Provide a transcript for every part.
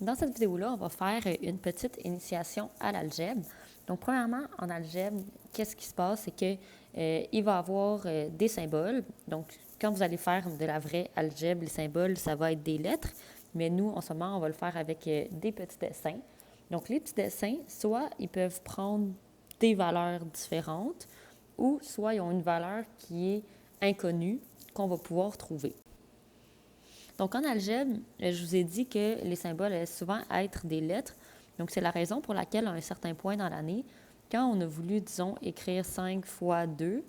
Dans cette vidéo-là, on va faire une petite initiation à l'algèbre. Donc, premièrement, en algèbre, qu'est-ce qui se passe? C'est qu'il va y avoir des symboles. Donc, quand vous allez faire de la vraie algèbre, les symboles, ça va être des lettres. Mais nous, en ce moment, on va le faire avec des petits dessins. Donc, les petits dessins, soit ils peuvent prendre des valeurs différentes, ou soit ils ont une valeur qui est inconnue, qu'on va pouvoir trouver. Donc, en algèbre, je vous ai dit que les symboles allaient souvent être des lettres. Donc, c'est la raison pour laquelle, à un certain point dans l'année, quand on a voulu, disons, écrire 5 fois 2,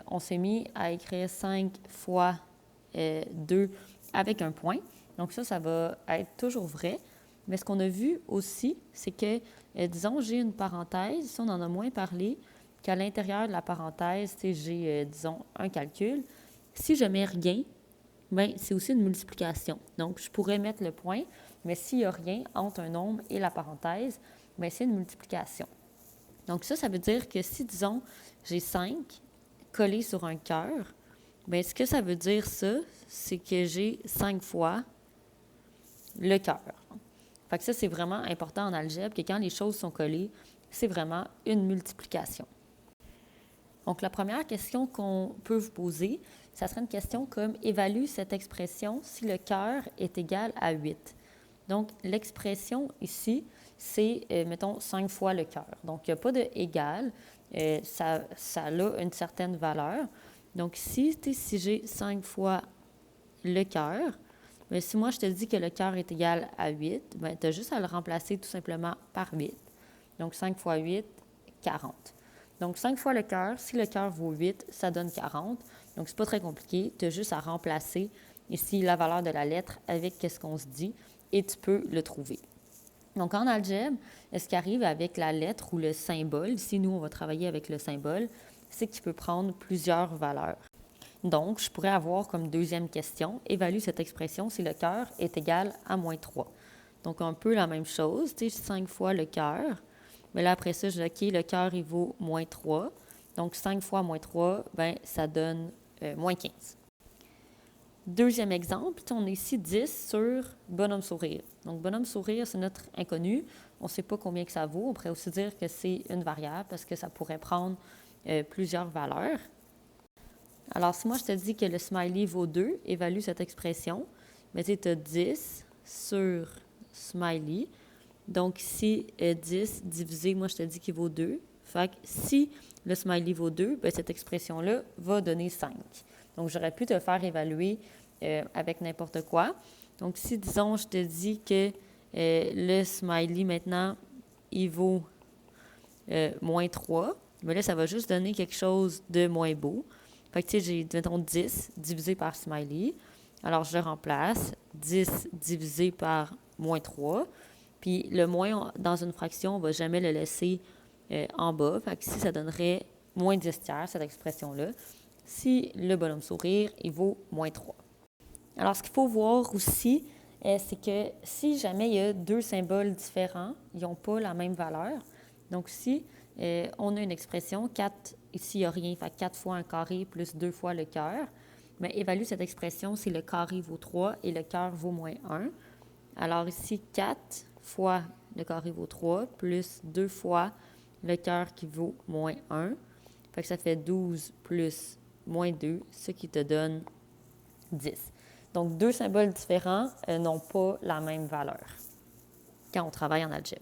on s'est mis à écrire 5 fois 2 avec un point. Donc, ça va être toujours vrai. Mais ce qu'on a vu aussi, c'est que, disons, j'ai une parenthèse, si on en a moins parlé, qu'à l'intérieur de la parenthèse, j'ai, disons, un calcul. Si je mets rien, bien, c'est aussi une multiplication. Donc, je pourrais mettre le point, mais s'il n'y a rien entre un nombre et la parenthèse, bien, c'est une multiplication. Donc, ça veut dire que si, disons, j'ai 5 collés sur un cœur, bien, ce que ça veut dire, ça, c'est que j'ai 5 fois le cœur. Fait que ça, c'est vraiment important en algèbre, que quand les choses sont collées, c'est vraiment une multiplication. Donc, la première question qu'on peut vous poser, ça serait une question comme « Évalue cette expression si le cœur est égal à 8 ». Donc, l'expression ici, c'est, mettons, 5 fois le cœur. Donc, il n'y a pas de « égal », ça a une certaine valeur. Donc, si j'ai 5 fois le cœur, mais si moi je te dis que le cœur est égal à 8, bien, tu as juste à le remplacer tout simplement par 8. Donc, 5 fois 8, 40. Donc, 5 fois le cœur, si le cœur vaut 8, ça donne 40. Donc, c'est pas très compliqué. Tu as juste à remplacer ici la valeur de la lettre avec ce qu'on se dit et tu peux le trouver. Donc, en algèbre, ce qui arrive avec la lettre ou le symbole, ici, nous, on va travailler avec le symbole, c'est qu'il peut prendre plusieurs valeurs. Donc, je pourrais avoir comme deuxième question, évalue cette expression si le cœur est égal à moins 3. Donc, un peu la même chose, 5 fois le cœur. Mais là, après ça, je dis, OK, le cœur, il vaut moins 3. Donc, 5 fois moins 3, bien, ça donne moins 15. Deuxième exemple, on est ici 10 sur bonhomme sourire. Donc, bonhomme sourire, c'est notre inconnu. On ne sait pas combien que ça vaut. On pourrait aussi dire que c'est une variable parce que ça pourrait prendre plusieurs valeurs. Alors, si moi, je te dis que le smiley vaut 2, évalue cette expression, mais tu as 10 sur smiley. Donc, ici, 10 divisé, moi, je te dis qu'il vaut 2. Fait que si le smiley vaut 2, bien, cette expression-là va donner 5. Donc, j'aurais pu te faire évaluer avec n'importe quoi. Donc, si, disons, je te dis que le smiley, maintenant, il vaut moins 3, bien là, ça va juste donner quelque chose de moins beau. Fait que, tu sais, j'ai, mettons, 10 divisé par smiley. Alors, je le remplace. 10 divisé par moins 3. Puis, le moins, dans une fraction, on ne va jamais le laisser en bas. Fait que ici, ça donnerait moins 10 tiers, cette expression-là. Si le bonhomme sourire, il vaut moins 3. Alors, ce qu'il faut voir aussi, c'est que si jamais il y a deux symboles différents, ils n'ont pas la même valeur. Donc, si on a une expression, 4, ici, il n'y a rien, fait 4 fois un carré plus 2 fois le cœur, mais évalue cette expression si le carré vaut 3 et le cœur vaut moins 1. Alors ici, 4 fois le carré vaut 3 plus 2 fois le cœur qui vaut moins 1. Fait que ça fait 12 plus moins 2, ce qui te donne 10. Donc, deux symboles différents n'ont pas la même valeur quand on travaille en algèbre.